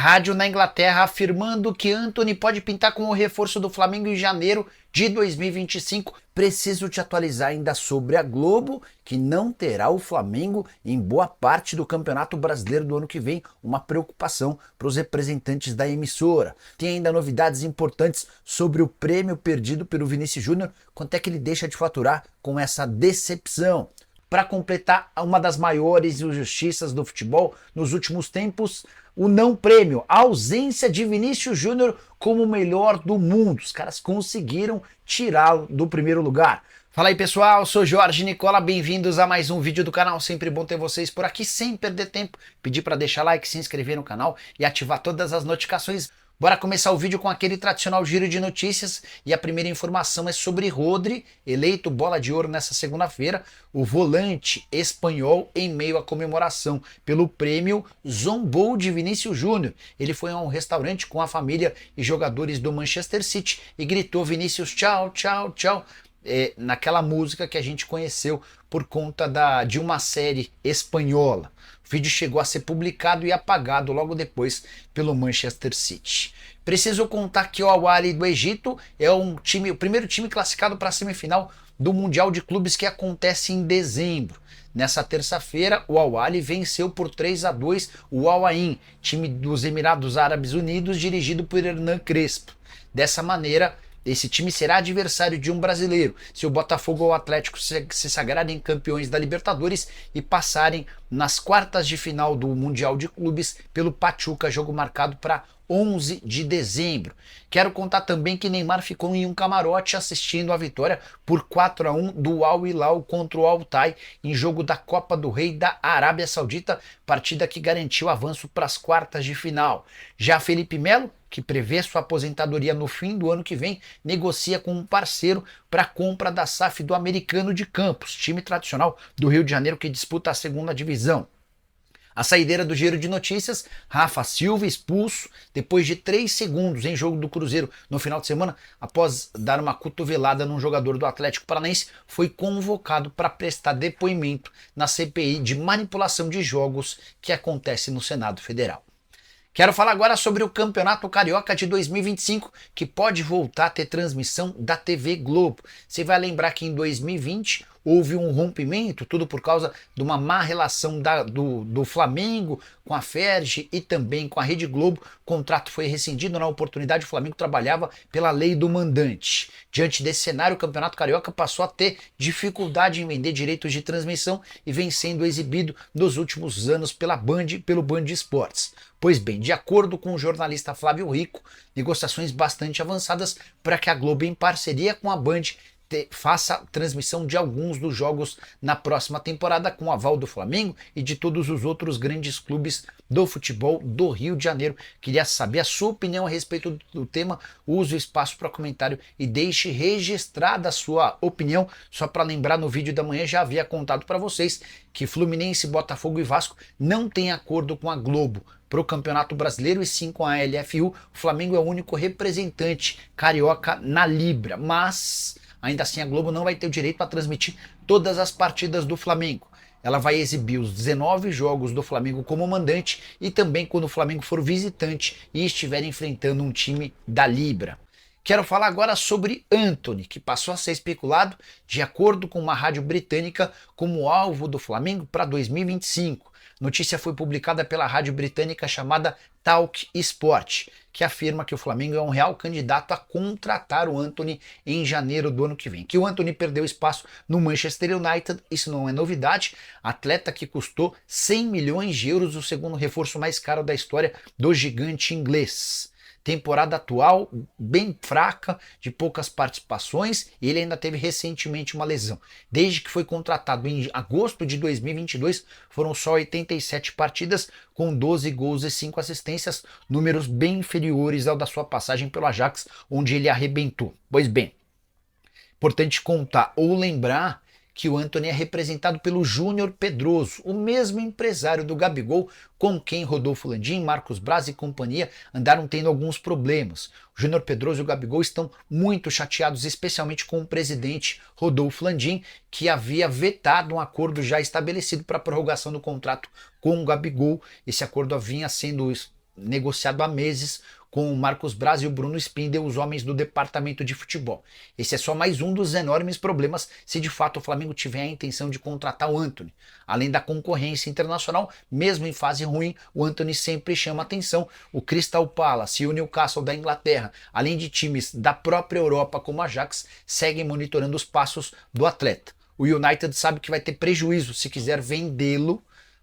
Rádio na Inglaterra afirmando que Antony pode pintar como reforço do Flamengo em janeiro de 2025. Preciso te atualizar ainda sobre a Globo, que não terá o Flamengo em boa parte do Campeonato Brasileiro do ano que vem. Uma preocupação para os representantes da emissora. Tem ainda novidades importantes sobre o prêmio perdido pelo Vinícius Júnior. Quanto é que ele deixa de faturar com essa decepção? Para completar uma das maiores injustiças do futebol nos últimos tempos, o não prêmio, a ausência de Vinícius Júnior como o melhor do mundo. Os caras conseguiram tirá-lo do primeiro lugar. Fala aí pessoal, sou Jorge Nicola, bem-vindos a mais um vídeo do canal, sempre bom ter vocês por aqui, sem perder tempo, pedir para deixar like, se inscrever no canal e ativar todas as notificações. Bora começar o vídeo com aquele tradicional giro de notícias e a primeira informação é sobre Rodri, eleito bola de ouro nessa segunda-feira. O volante espanhol, em meio à comemoração pelo prêmio, zombou de Vinícius Júnior. Ele foi a um restaurante com a família e jogadores do Manchester City e gritou Vinícius tchau, tchau, tchau. Naquela música que a gente conheceu por conta de uma série espanhola. O vídeo chegou a ser publicado e apagado logo depois pelo Manchester City. Preciso contar que o Al-Ahly do Egito é o primeiro time classificado para a semifinal do Mundial de Clubes que acontece em dezembro. Nessa terça-feira, o Al-Ahly venceu por 3-2 o Al Ain, time dos Emirados Árabes Unidos, dirigido por Hernan Crespo. Dessa maneira, esse time será adversário de um brasileiro, se o Botafogo ou o Atlético se sagrarem campeões da Libertadores e passarem nas quartas de final do Mundial de Clubes pelo Pachuca, jogo marcado para 11 de dezembro. Quero contar também que Neymar ficou em um camarote assistindo a vitória por 4-1 do Al Hilal contra o Al-Tay em jogo da Copa do Rei da Arábia Saudita, partida que garantiu avanço para as quartas de final. Já Felipe Melo, que prevê sua aposentadoria no fim do ano que vem, negocia com um parceiro para a compra da SAF do Americano de Campos, time tradicional do Rio de Janeiro que disputa a segunda divisão. A saideira do giro de notícias, Rafa Silva expulso depois de 3 segundos em jogo do Cruzeiro no final de semana, após dar uma cotovelada num jogador do Atlético Paranaense, foi convocado para prestar depoimento na CPI de manipulação de jogos que acontece no Senado Federal. Quero falar agora sobre o Campeonato Carioca de 2025, que pode voltar a ter transmissão da TV Globo. Você vai lembrar que em 2020 houve um rompimento, tudo por causa de uma má relação do Flamengo com a Ferj e também com a Rede Globo. O contrato foi rescindido, na oportunidade o Flamengo trabalhava pela lei do mandante. Diante desse cenário, o Campeonato Carioca passou a ter dificuldade em vender direitos de transmissão e vem sendo exibido nos últimos anos pelo Band Esportes. Pois bem, de acordo com o jornalista Flávio Rico, negociações bastante avançadas para que a Globo, em parceria com a Band, faça a transmissão de alguns dos jogos na próxima temporada, com o aval do Flamengo e de todos os outros grandes clubes do futebol do Rio de Janeiro. Queria saber a sua opinião a respeito do tema. Use o espaço para comentário e deixe registrada a sua opinião. Só para lembrar, no vídeo da manhã já havia contado para vocês que Fluminense, Botafogo e Vasco não têm acordo com a Globo para o Campeonato Brasileiro e sim com a LFU. O Flamengo é o único representante carioca na Libra, mas ainda assim a Globo não vai ter o direito a transmitir todas as partidas do Flamengo. Ela vai exibir os 19 jogos do Flamengo como mandante e também quando o Flamengo for visitante e estiver enfrentando um time da Libra. Quero falar agora sobre Antony, que passou a ser especulado, de acordo com uma rádio britânica, como alvo do Flamengo para 2025. Notícia foi publicada pela rádio britânica chamada Talk Sport, que afirma que o Flamengo é um real candidato a contratar o Antony em janeiro do ano que vem. Que o Antony perdeu espaço no Manchester United, isso não é novidade. Atleta que custou 100 milhões de euros, o segundo reforço mais caro da história do gigante inglês. Temporada atual bem fraca, de poucas participações, e ele ainda teve recentemente uma lesão. Desde que foi contratado em agosto de 2022, foram só 87 partidas, com 12 gols e 5 assistências, números bem inferiores ao da sua passagem pelo Ajax, onde ele arrebentou. Pois bem, importante contar ou lembrar que o Antony é representado pelo Júnior Pedroso, o mesmo empresário do Gabigol, com quem Rodolfo Landim, Marcos Braz e companhia andaram tendo alguns problemas. O Júnior Pedroso e o Gabigol estão muito chateados, especialmente com o presidente Rodolfo Landim, que havia vetado um acordo já estabelecido para a prorrogação do contrato com o Gabigol. Esse acordo vinha sendo negociado há meses com o Marcos Braz e o Bruno Spindel, os homens do departamento de futebol. Esse é só mais um dos enormes problemas se de fato o Flamengo tiver a intenção de contratar o Antony. Além da concorrência internacional, mesmo em fase ruim, o Antony sempre chama atenção. O Crystal Palace e o Newcastle da Inglaterra, além de times da própria Europa como a Ajax, seguem monitorando os passos do atleta. O United sabe que vai ter prejuízo se quiser vendê-lo,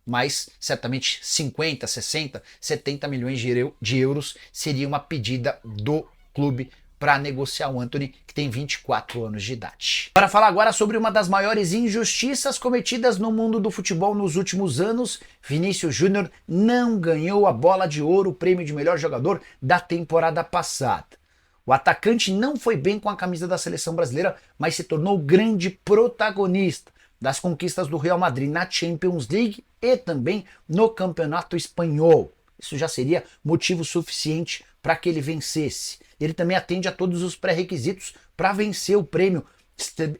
mas certamente 50, 60, 70 milhões de euros seria uma pedida do clube para negociar o Antony, que tem 24 anos de idade. Para falar agora sobre uma das maiores injustiças cometidas no mundo do futebol nos últimos anos, Vinícius Júnior não ganhou a Bola de Ouro, o prêmio de melhor jogador da temporada passada. O atacante não foi bem com a camisa da seleção brasileira, mas se tornou grande protagonista das conquistas do Real Madrid na Champions League e também no Campeonato Espanhol. Isso já seria motivo suficiente para que ele vencesse. Ele também atende a todos os pré-requisitos para vencer o prêmio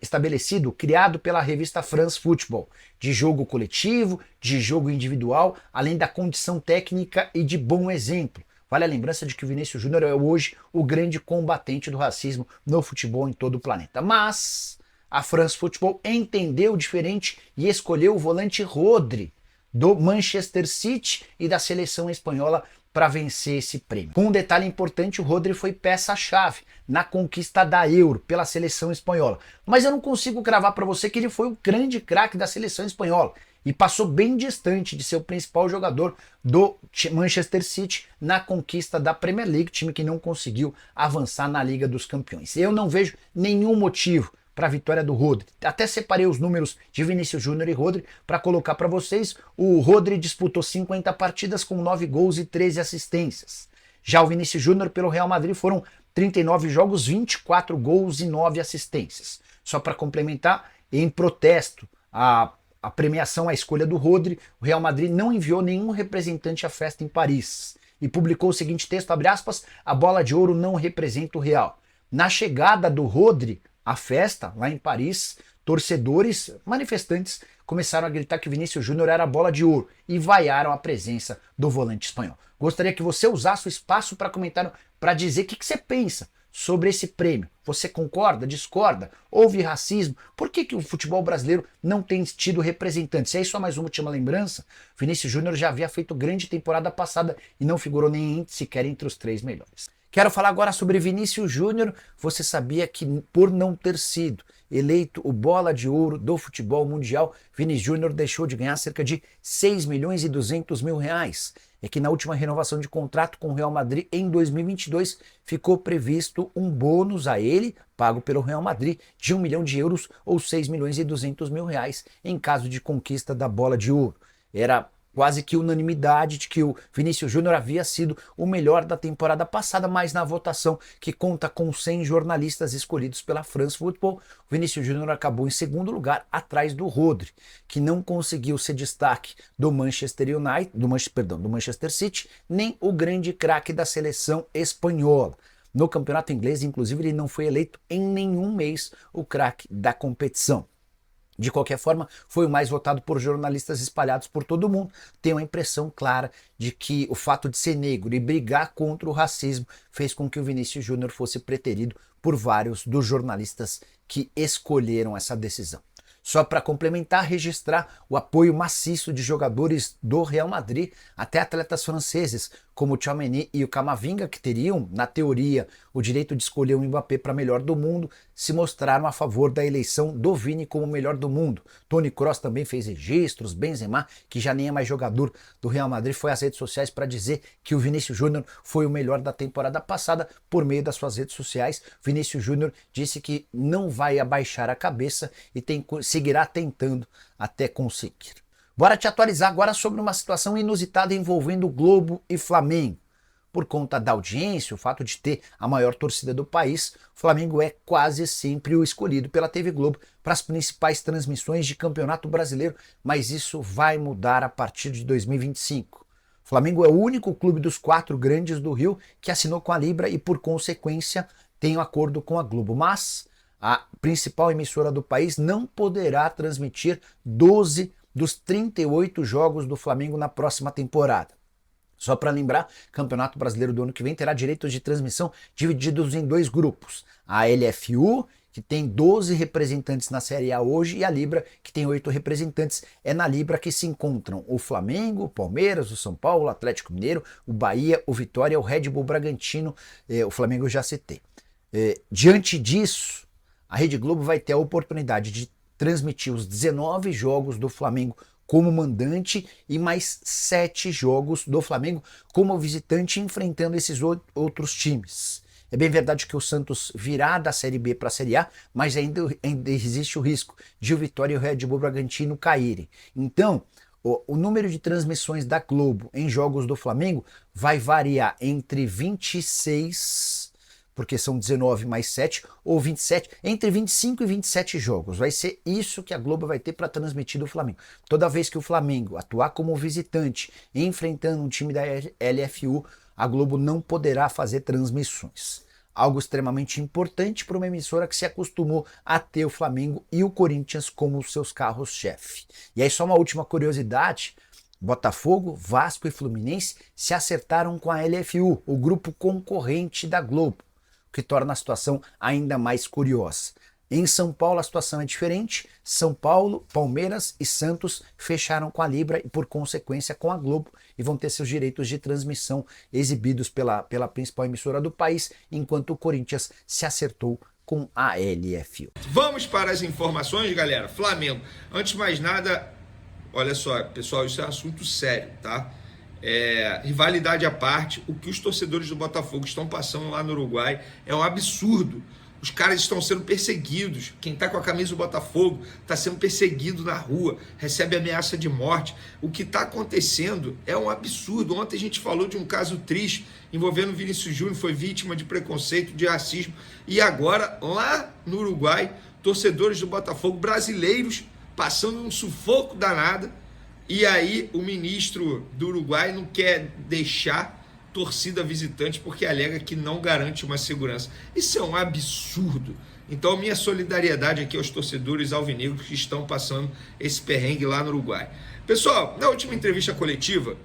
estabelecido, criado pela revista France Football, de jogo coletivo, de jogo individual, além da condição técnica e de bom exemplo. Vale a lembrança de que o Vinícius Júnior é hoje o grande combatente do racismo no futebol em todo o planeta. Mas a France Football entendeu diferente e escolheu o volante Rodri, do Manchester City e da seleção espanhola, para vencer esse prêmio. Com um detalhe importante, o Rodri foi peça-chave na conquista da Euro pela seleção espanhola. Mas eu não consigo cravar para você que ele foi o grande craque da seleção espanhola e passou bem distante de ser o principal jogador do Manchester City na conquista da Premier League, time que não conseguiu avançar na Liga dos Campeões. Eu não vejo nenhum motivo para a vitória do Rodri. Até separei os números de Vinícius Júnior e Rodri para colocar para vocês. O Rodri disputou 50 partidas com 9 gols e 13 assistências. Já o Vinícius Júnior pelo Real Madrid foram 39 jogos, 24 gols e 9 assistências. Só para complementar, em protesto a premiação, a escolha do Rodri, o Real Madrid não enviou nenhum representante à festa em Paris e publicou o seguinte texto, abre aspas, a Bola de Ouro não representa o Real. Na chegada do Rodri à festa, lá em Paris, torcedores, manifestantes, começaram a gritar que Vinícius Júnior era a Bola de Ouro e vaiaram a presença do volante espanhol. Gostaria que você usasse o espaço para comentar, para dizer o que você pensa sobre esse prêmio. Você concorda, discorda? Houve racismo? Por que o futebol brasileiro não tem tido representantes? E aí só mais uma última lembrança, Vinícius Júnior já havia feito grande temporada passada e não figurou nem sequer entre os 3 melhores. Quero falar agora sobre Vinícius Júnior. Você sabia que por não ter sido eleito o Bola de Ouro do futebol mundial, Vinícius Júnior deixou de ganhar cerca de 6 milhões e 200 mil reais. É que na última renovação de contrato com o Real Madrid em 2022 ficou previsto um bônus a ele, pago pelo Real Madrid, de 1 milhão de euros ou 6 milhões e 200 mil reais em caso de conquista da Bola de Ouro. Era quase que unanimidade de que o Vinícius Júnior havia sido o melhor da temporada passada, mas na votação que conta com 100 jornalistas escolhidos pela France Football, o Vinícius Júnior acabou em segundo lugar, atrás do Rodri, que não conseguiu ser destaque do Manchester United, do Manchester City, nem o grande craque da seleção espanhola. No campeonato inglês, inclusive, ele não foi eleito em nenhum mês o craque da competição. De qualquer forma, foi o mais votado por jornalistas espalhados por todo o mundo. Tem uma impressão clara de que o fato de ser negro e brigar contra o racismo fez com que o Vinícius Júnior fosse preterido por vários dos jornalistas que escolheram essa decisão. Só para complementar, registrar o apoio maciço de jogadores do Real Madrid, até atletas franceses, como o Tchouaméni e o Camavinga, que teriam, na teoria, o direito de escolher o Mbappé para melhor do mundo, se mostraram a favor da eleição do Vini como melhor do mundo. Toni Kroos também fez registros, Benzema, que já nem é mais jogador do Real Madrid, foi às redes sociais para dizer que o Vinícius Júnior foi o melhor da temporada passada por meio das suas redes sociais. Vinícius Júnior disse que não vai abaixar a cabeça e seguirá tentando até conseguir. Bora te atualizar agora sobre uma situação inusitada envolvendo Globo e Flamengo. Por conta da audiência, o fato de ter a maior torcida do país, o Flamengo é quase sempre o escolhido pela TV Globo para as principais transmissões de Campeonato Brasileiro, mas isso vai mudar a partir de 2025. O Flamengo é o único clube dos 4 grandes do Rio que assinou com a Libra e, por consequência, tem um acordo com a Globo, mas a principal emissora do país não poderá transmitir 12 dos 38 jogos do Flamengo na próxima temporada. Só para lembrar, Campeonato Brasileiro do ano que vem terá direitos de transmissão divididos em dois grupos. A LFU, que tem 12 representantes na Série A hoje, e a Libra, que tem 8 representantes. É na Libra que se encontram o Flamengo, o Palmeiras, o São Paulo, o Atlético Mineiro, o Bahia, o Vitória, o Red Bull Bragantino, o Flamengo eu já citei. Diante disso, a Rede Globo vai ter a oportunidade de transmitir os 19 jogos do Flamengo como mandante e mais 7 jogos do Flamengo como visitante, enfrentando esses outros times. É bem verdade que o Santos virá da Série B para a Série A, mas ainda existe o risco de o Vitória e o Red Bull Bragantino caírem. Então, o número de transmissões da Globo em jogos do Flamengo vai variar entre 26, porque são 19 mais 7, ou 27, entre 25 e 27 jogos. Vai ser isso que a Globo vai ter para transmitir do Flamengo. Toda vez que o Flamengo atuar como visitante, enfrentando um time da LFU, a Globo não poderá fazer transmissões. Algo extremamente importante para uma emissora que se acostumou a ter o Flamengo e o Corinthians como seus carros-chefe. E aí só uma última curiosidade: Botafogo, Vasco e Fluminense se acertaram com a LFU, o grupo concorrente da Globo, o que torna a situação ainda mais curiosa. Em São Paulo a situação é diferente. São Paulo, Palmeiras e Santos fecharam com a Libra e por consequência com a Globo e vão ter seus direitos de transmissão exibidos pela principal emissora do país, enquanto o Corinthians se acertou com a LFU. Vamos para as informações, galera. Flamengo, antes de mais nada, olha só, pessoal, isso é um assunto sério, tá? Rivalidade à parte, o que os torcedores do Botafogo estão passando lá no Uruguai é um absurdo. Os caras estão sendo perseguidos. Quem está com a camisa do Botafogo está sendo perseguido na rua, recebe ameaça de morte. O que está acontecendo é um absurdo. Ontem a gente falou de um caso triste envolvendo o Vinícius Júnior, foi vítima de preconceito, de racismo. E agora, lá no Uruguai, torcedores do Botafogo brasileiros passando um sufoco danado. E aí o ministro do Uruguai não quer deixar torcida visitante porque alega que não garante uma segurança. Isso é um absurdo. Então, minha solidariedade aqui aos torcedores alvinegros que estão passando esse perrengue lá no Uruguai. Pessoal, na última entrevista coletiva,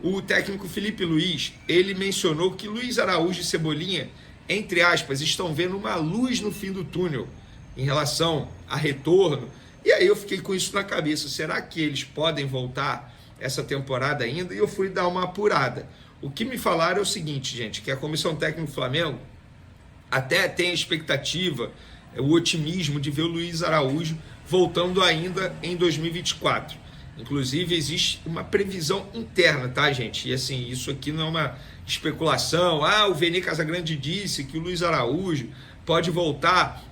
o técnico Felipe Luiz, ele mencionou que Luiz Araújo e Cebolinha, entre aspas, estão vendo uma luz no fim do túnel em relação a retorno. E aí eu fiquei com isso na cabeça. Será que eles podem voltar essa temporada ainda? E eu fui dar uma apurada. O que me falaram é o seguinte, gente, que a Comissão Técnica do Flamengo até tem a expectativa, o otimismo de ver o Luiz Araújo voltando ainda em 2024. Inclusive, existe uma previsão interna, tá, gente? E assim, isso aqui não é uma especulação. O Vene Casagrande disse que o Luiz Araújo pode voltar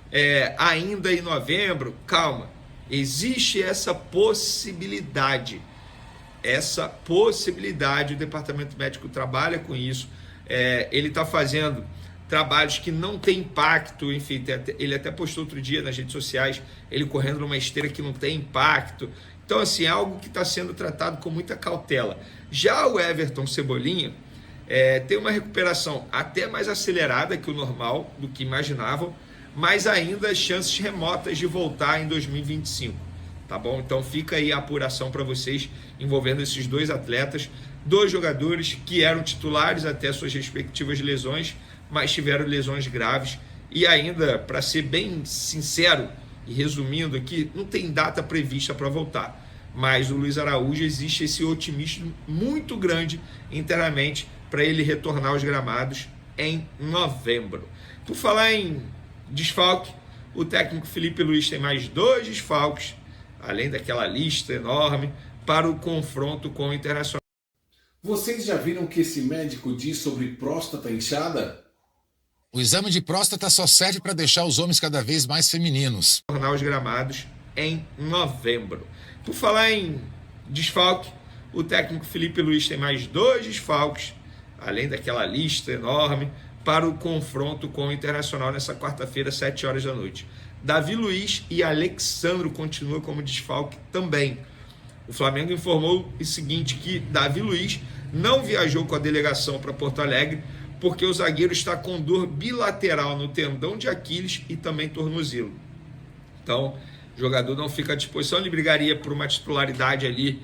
ainda em novembro. Calma, existe essa possibilidade. O departamento médico trabalha com isso, ele está fazendo trabalhos que não tem impacto, enfim, ele até postou outro dia nas redes sociais, ele correndo numa esteira que não tem impacto. Então, assim, é algo que está sendo tratado com muita cautela. Já o Everton Cebolinha tem uma recuperação até mais acelerada que o normal, do que imaginavam, mas ainda chances remotas de voltar em 2025. Tá bom? Então fica aí a apuração para vocês envolvendo esses dois atletas, dois jogadores que eram titulares até suas respectivas lesões, mas tiveram lesões graves. E ainda, para ser bem sincero e resumindo aqui, não tem data prevista para voltar. Mas o Luiz Araújo, existe esse otimismo muito grande internamente para ele retornar aos gramados em novembro. Por falar em desfalque, o técnico Felipe Luiz tem mais 2 desfalques, além daquela lista enorme, para o confronto com o Internacional. Vocês já viram o que esse médico diz sobre próstata inchada? O exame de próstata só serve para deixar os homens cada vez mais femininos. Tornar os gramados em novembro. Por falar em desfalque, o técnico Felipe Luiz tem mais 2 desfalques, além daquela lista enorme, para o confronto com o Internacional nessa quarta-feira, 7 horas da noite. Davi Luiz e Alexandro continuam como desfalque também. O Flamengo informou o seguinte, que Davi Luiz não viajou com a delegação para Porto Alegre porque o zagueiro está com dor bilateral no tendão de Aquiles e também tornozelo. Então, o jogador não fica à disposição, ele brigaria por uma titularidade ali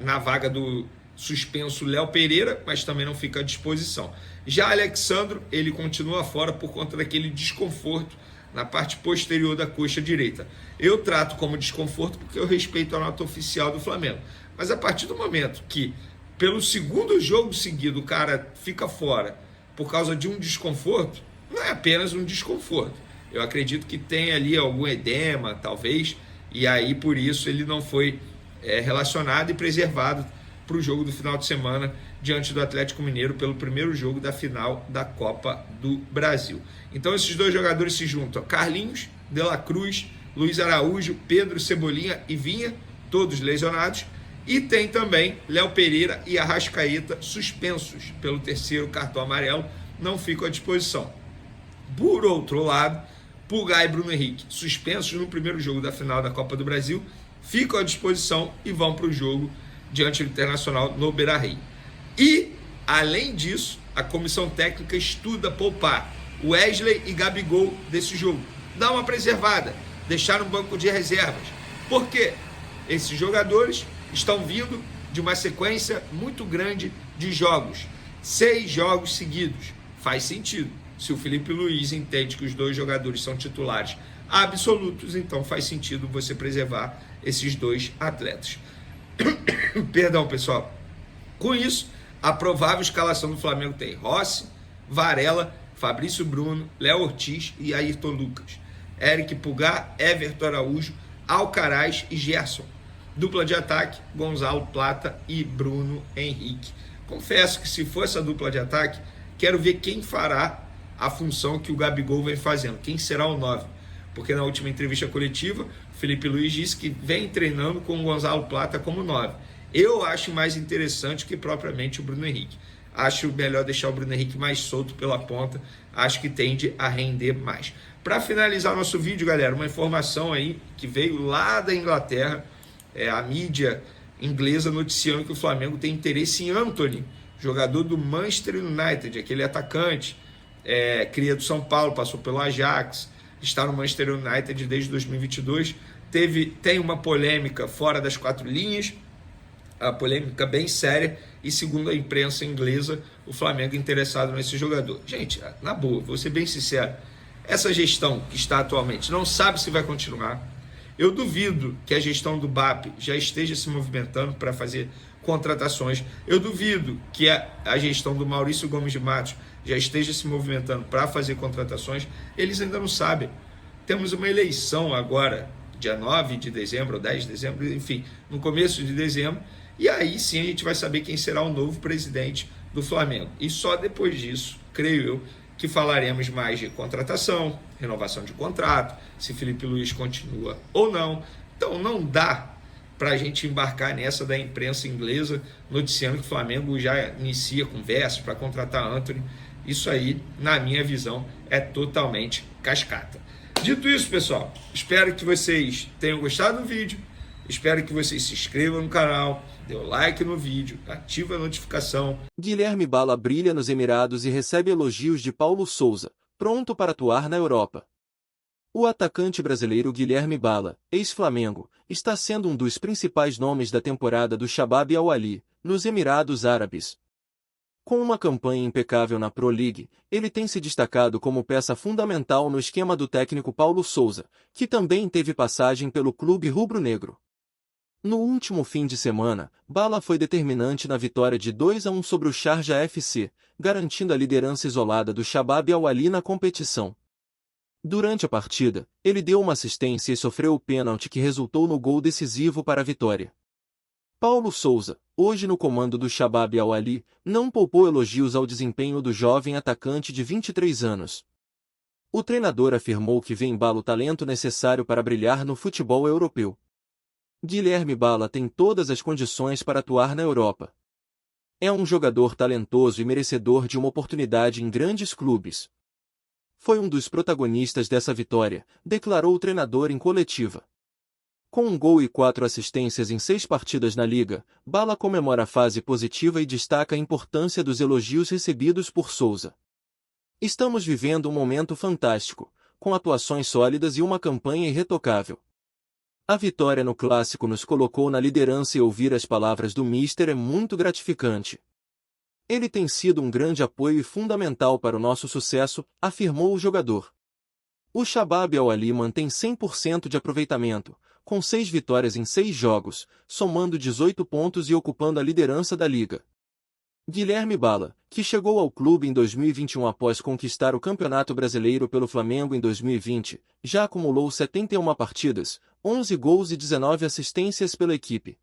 na vaga do suspenso Léo Pereira, mas também não fica à disposição. Já Alexandro, ele continua fora por conta daquele desconforto na parte posterior da coxa direita. Eu trato como desconforto porque eu respeito a nota oficial do Flamengo. Mas a partir do momento que, pelo segundo jogo seguido, o cara fica fora por causa de um desconforto, não é apenas um desconforto. Eu acredito que tem ali algum edema, talvez, e aí por isso ele não foi relacionado e preservado para o jogo do final de semana diante do Atlético Mineiro pelo primeiro jogo da final da Copa do Brasil. Então esses dois jogadores se juntam: Carlinhos, De La Cruz, Luiz Araújo, Pedro, Cebolinha e Vinha, todos lesionados. E tem também Léo Pereira e Arrascaeta suspensos pelo terceiro cartão amarelo, não ficam à disposição. Por outro lado, Pulgar e Bruno Henrique, suspensos no primeiro jogo da final da Copa do Brasil, ficam à disposição e vão para o jogo diante do Internacional no Beira-Rio. E, além disso, a comissão técnica estuda poupar Wesley e Gabigol desse jogo. Dá uma preservada, deixar no banco de reservas. Por quê? Esses jogadores estão vindo de uma sequência muito grande de jogos. 6 jogos seguidos. Faz sentido. Se o Felipe Luiz entende que os dois jogadores são titulares absolutos, então faz sentido você preservar esses dois atletas. Perdão, pessoal. Com isso, a provável escalação do Flamengo tem Rossi, Varela, Fabrício Bruno, Léo Ortiz e Ayrton Lucas. Eric Pulgar, Everton Araújo, Alcaraz e Gerson. Dupla de ataque, Gonzalo Plata e Bruno Henrique. Confesso que se for essa dupla de ataque, quero ver quem fará a função que o Gabigol vem fazendo. Quem será o 9? Porque na última entrevista coletiva, o Felipe Luiz disse que vem treinando com o Gonzalo Plata como 9. Eu acho mais interessante que propriamente o Bruno Henrique. Acho melhor deixar o Bruno Henrique mais solto pela ponta. Acho que tende a render mais. Para finalizar nosso vídeo, galera, uma informação aí que veio lá da Inglaterra. A mídia inglesa noticiando que o Flamengo tem interesse em Antony, jogador do Manchester United, aquele atacante, cria do São Paulo, passou pelo Ajax, está no Manchester United desde 2022. Tem uma polêmica fora das 4 linhas, a polêmica bem séria, e segundo a imprensa inglesa, o Flamengo é interessado nesse jogador. Gente, na boa, vou ser bem sincero, essa gestão que está atualmente não sabe se vai continuar. Eu duvido que a gestão do BAP já esteja se movimentando para fazer contratações. Eu duvido que a gestão do Maurício Gomes de Matos já esteja se movimentando para fazer contratações. Eles ainda não sabem. Temos uma eleição agora, dia 9 de dezembro ou 10 de dezembro, enfim, no começo de dezembro, e aí sim a gente vai saber quem será o novo presidente do Flamengo. E só depois disso, creio eu, que falaremos mais de contratação, renovação de contrato, se Felipe Luiz continua ou não. Então não dá para a gente embarcar nessa da imprensa inglesa noticiando que o Flamengo já inicia conversas para contratar Antony. Isso aí, na minha visão, é totalmente cascata. Dito isso, pessoal, espero que vocês tenham gostado do vídeo, espero que vocês se inscrevam no canal, dê o like no vídeo, ative a notificação. Guilherme Bala brilha nos Emirados e recebe elogios de Paulo Sousa, pronto para atuar na Europa. O atacante brasileiro Guilherme Bala, ex-Flamengo, está sendo um dos principais nomes da temporada do Shabab Al-Ahly, nos Emirados Árabes. Com uma campanha impecável na Pro League, ele tem se destacado como peça fundamental no esquema do técnico Paulo Sousa, que também teve passagem pelo clube rubro-negro. No último fim de semana, Bala foi determinante na vitória de 2-1 sobre o Sharjah FC, garantindo a liderança isolada do Shabab Al-Ahly na competição. Durante a partida, ele deu uma assistência e sofreu o pênalti que resultou no gol decisivo para a vitória. Paulo Sousa, hoje no comando do Shabab Al-Ahly, não poupou elogios ao desempenho do jovem atacante de 23 anos. O treinador afirmou que vê em Bala o talento necessário para brilhar no futebol europeu. Guilherme Bala tem todas as condições para atuar na Europa. É um jogador talentoso e merecedor de uma oportunidade em grandes clubes. Foi um dos protagonistas dessa vitória, declarou o treinador em coletiva. Com 1 gol e 4 assistências em 6 partidas na Liga, Bala comemora a fase positiva e destaca a importância dos elogios recebidos por Sousa. Estamos vivendo um momento fantástico, com atuações sólidas e uma campanha irretocável. A vitória no Clássico nos colocou na liderança e ouvir as palavras do Mister é muito gratificante. Ele tem sido um grande apoio e fundamental para o nosso sucesso, afirmou o jogador. O Shabab Al-Ahly mantém 100% de aproveitamento, com 6 vitórias em 6 jogos, somando 18 pontos e ocupando a liderança da liga. Guilherme Bala, que chegou ao clube em 2021 após conquistar o Campeonato Brasileiro pelo Flamengo em 2020, já acumulou 71 partidas, 11 gols e 19 assistências pela equipe.